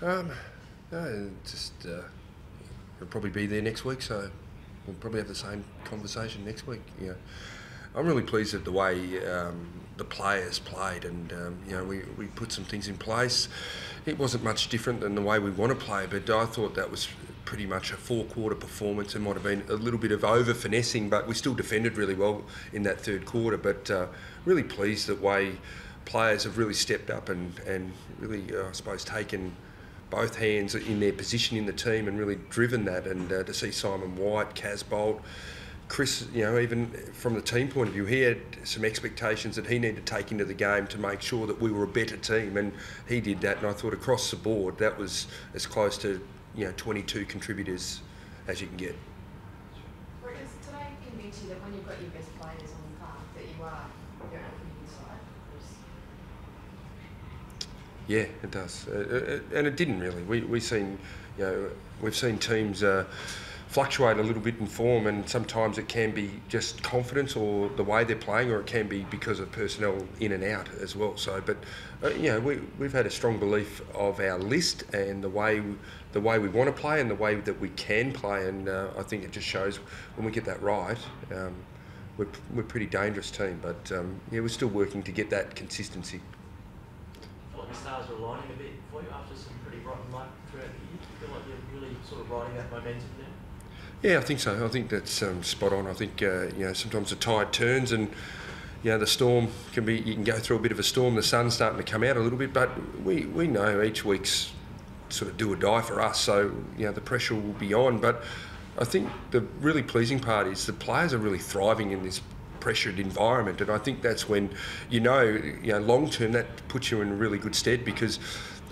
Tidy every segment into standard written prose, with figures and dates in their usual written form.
Um, no, just he'll probably be there next week, so we'll probably have the same conversation next week. I'm really pleased at the way the players played, and we put some things in place. It wasn't much different than the way we want to play, but I thought that was pretty much a four-quarter performance. It might have been a little bit of over-finessing, but we still defended really well in that third quarter. But really pleased the way players have really stepped up and really, I suppose, taken both hands in their position in the team and really driven that. And to see Simon White, Kaz Bolt, Chris, even from the team point of view, he had some expectations that he needed to take into the game to make sure that we were a better team, and he did that. And I thought across the board that was as close to 22 contributors as you can get. Whereas today convinced you that when you've got your best players on the park that you are your opening side? Yeah, it does, and it didn't really. We've seen teams fluctuate a little bit in form, and sometimes it can be just confidence or the way they're playing, or it can be because of personnel in and out as well. So, but we've had a strong belief of our list and the way we want to play and the way that we can play, and I think it just shows when we get that right. We're a pretty dangerous team, but we're still working to get that consistency. I feel like the stars are aligning a bit for you after some pretty rotten luck throughout the year. Do you feel like you're really sort of riding that momentum now? Yeah, I think so. I think that's spot on. I think sometimes the tide turns, and the storm can be. You can go through a bit of a storm. The sun's starting to come out a little bit, but we know each week's sort of do or die for us. So the pressure will be on. But I think the really pleasing part is the players are really thriving in this pressured environment, and I think that's when long term that puts you in really good stead, because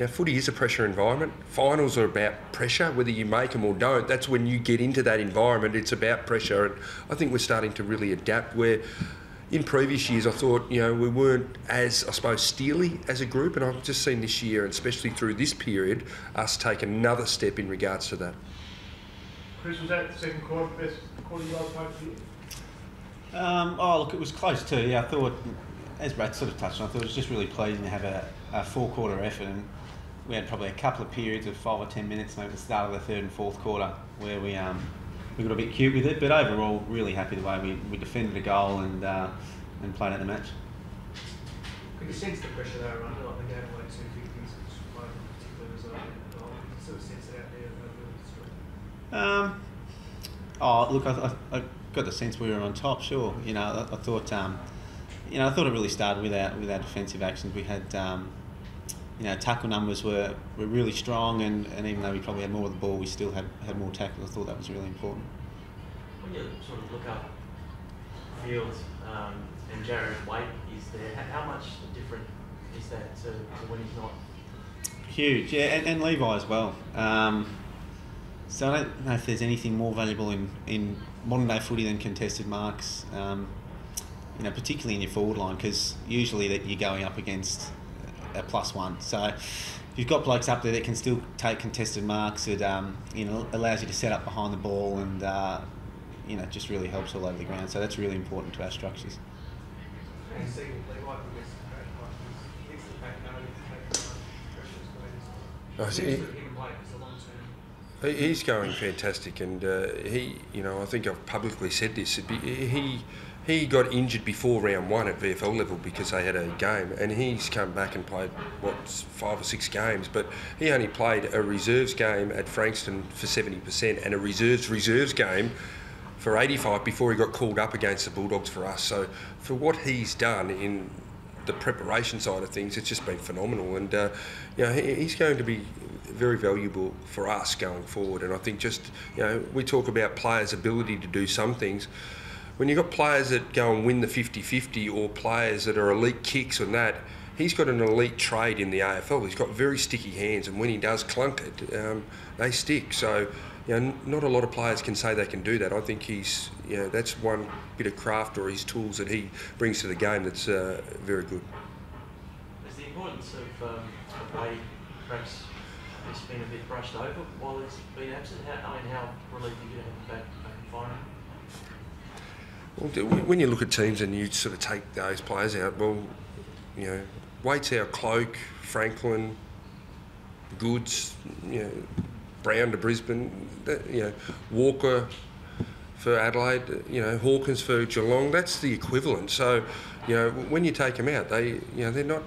footy is a pressure environment. Finals are about pressure, whether you make them or don't. That's when you get into that environment. It's about pressure, and I think we're starting to really adapt. Where in previous years I thought we weren't as, I suppose, steely as a group, and I've just seen this year, and especially through this period, us take another step in regards to that. Chris, was that the second quarter, best quarter you guys played for you? Look, it was close too. Yeah, I thought, as Brad sort of touched on, I thought it was just really pleasing to have a four-quarter effort, and we had probably a couple of periods of 5 or 10 minutes, maybe at the start of the third and fourth quarter, where we got a bit cute with it. But overall, really happy the way we defended a goal and played out the match. Could you sense the pressure they were under? Like they gave away 2 victories, which one in particular was a goal. You sort of sense it out there. Look, I got the sense we were on top. Sure, I thought I thought it really started with our defensive actions. We had tackle numbers were really strong, and even though we probably had more of the ball, we still had more tackles. I thought that was really important. When you sort of look up Fields and Jared Waite is there, how much different is that to when he's not? Huge, yeah, and Levi as well. So I don't know if there's anything more valuable in modern day footy than contested marks, particularly in your forward line, because usually that you're going up against a +1. So if you've got blokes up there that can still take contested marks, it allows you to set up behind the ball, and just really helps all over the ground. So that's really important to our structures. He's going fantastic, and I think I've publicly said this. He got injured before round 1 at VFL level because they had a game, and he's come back and played 5 or 6 games, but he only played a reserves game at Frankston for 70% and a reserves game for 85 before he got called up against the Bulldogs for us. So for what he's done in the preparation side of things, it's just been phenomenal, and he's going to be very valuable for us going forward. And I think we talk about players' ability to do some things. When you've got players that go and win the 50-50, or players that are elite kicks and that, he's got an elite trade in the AFL. He's got very sticky hands, and when he does clunk it, they stick. So not a lot of players can say they can do that. I think that's one bit of craft or his tools that he brings to the game that's very good. Is the importance of Wade perhaps it's been a bit brushed over while he's been absent? How relieved are you to have him back and firing? Well, when you look at teams and you sort of take those players out, Waite's our cloak, Franklin, Goods, Brown to Brisbane, Walker for Adelaide, Hawkins for Geelong. That's the equivalent. So, when you take them out, they're not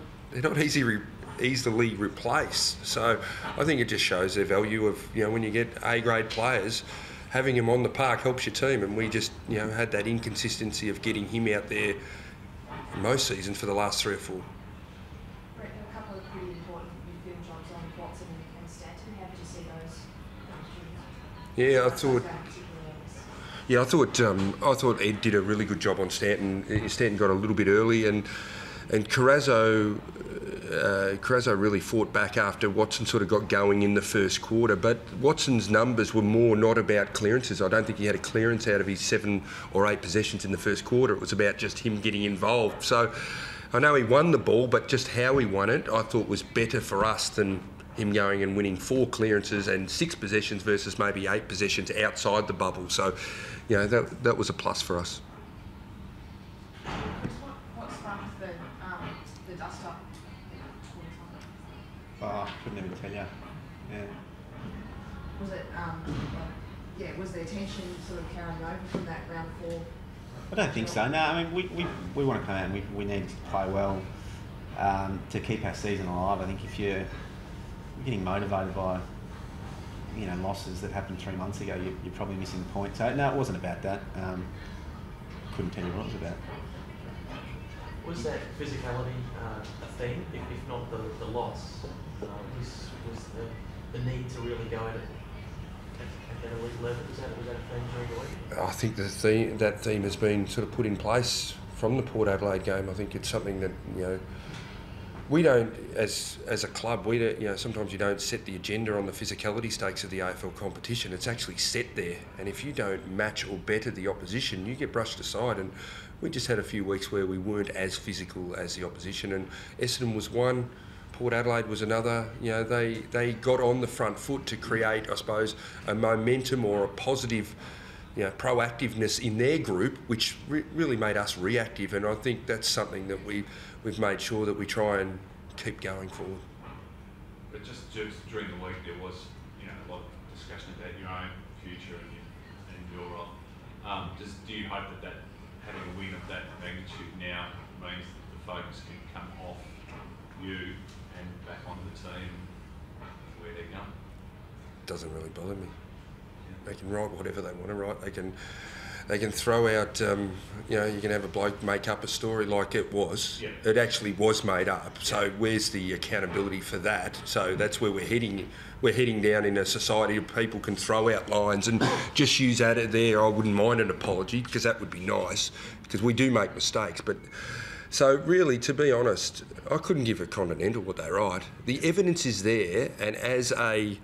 easily replaced. So, I think it just shows their value of when you get A-grade players, having him on the park helps your team. And we just had that inconsistency of getting him out there most seasons for the last 3 or 4. Brett, a couple of pretty important midfield jobs on Watson and Stanton. How did you see those? Yeah, I thought Ed did a really good job on Stanton. Stanton got a little bit early, and Carrazzo really fought back after Watson sort of got going in the first quarter. But Watson's numbers were more not about clearances. I don't think he had a clearance out of his 7 or 8 possessions in the first quarter. It was about just him getting involved. So I know he won the ball, but just how he won it, I thought was better for us than him going and winning 4 clearances and 6 possessions versus maybe 8 possessions outside the bubble. So, that was a plus for us. What sparked the dust up? Oh, I couldn't even tell you. Yeah. Was it, was the attention sort of carrying over from that round 4? I don't think so. No, I mean, we want to come out and we need to play well to keep our season alive. I think if you're getting motivated by losses that happened 3 months ago, you're probably missing the point. So no, it wasn't about that. Couldn't tell you what it was about. Was that physicality a theme, if not the loss? Was the need to really go at it at an elite level? Was that a theme during the week? I think that theme has been sort of put in place from the Port Adelaide game. I think it's something that we don't, as a club, sometimes you don't set the agenda on the physicality stakes of the AFL competition. It's actually set there, and if you don't match or better the opposition, you get brushed aside. And we just had a few weeks where we weren't as physical as the opposition, and Essendon was one, Port Adelaide was another. They got on the front foot to create, I suppose, a momentum or a positive proactiveness in their group, which really made us reactive. And I think that's something that we've made sure that we try and keep going forward. But just during the week, there was a lot of discussion about your own future and your role. Do you hope that having a win of that magnitude now means that the focus can come off you and back onto the team where they're going? It doesn't really bother me. They can write whatever they want to write. They can throw out, you can have a bloke make up a story like it was. Yeah. It actually was made up. So where's the accountability for that? So that's where we're heading. We're heading down in a society where people can throw out lines and just use that there. I wouldn't mind an apology because that would be nice because we do make mistakes. But so really, to be honest, I couldn't give a Continental what they write. The evidence is there, and as a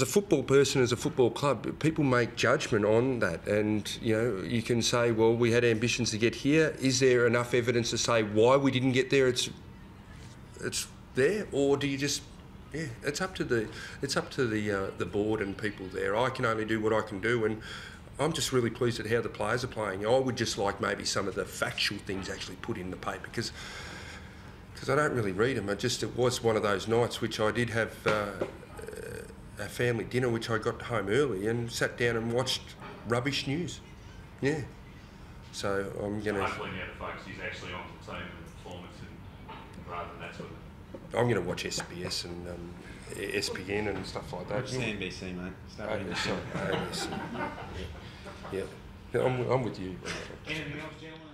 football person, as a football club, people make judgment on that. And, you can say, well, we had ambitions to get here. Is there enough evidence to say why we didn't get there? It's there, or do you just, it's up to the board and people there. I can only do what I can do, and I'm just really pleased at how the players are playing. I would just like maybe some of the factual things actually put in the paper because I don't really read them. It was one of those nights which I did have a family dinner, which I got home early and sat down and watched rubbish news. Yeah. So I'm going to... Hopefully now the focus is actually on the team and the performance and rather than that sort of... I'm going to watch SBS and SPN and stuff like that. Watch CNBC, mate. ABC. Yeah. I'm with you. Anything else, gentlemen?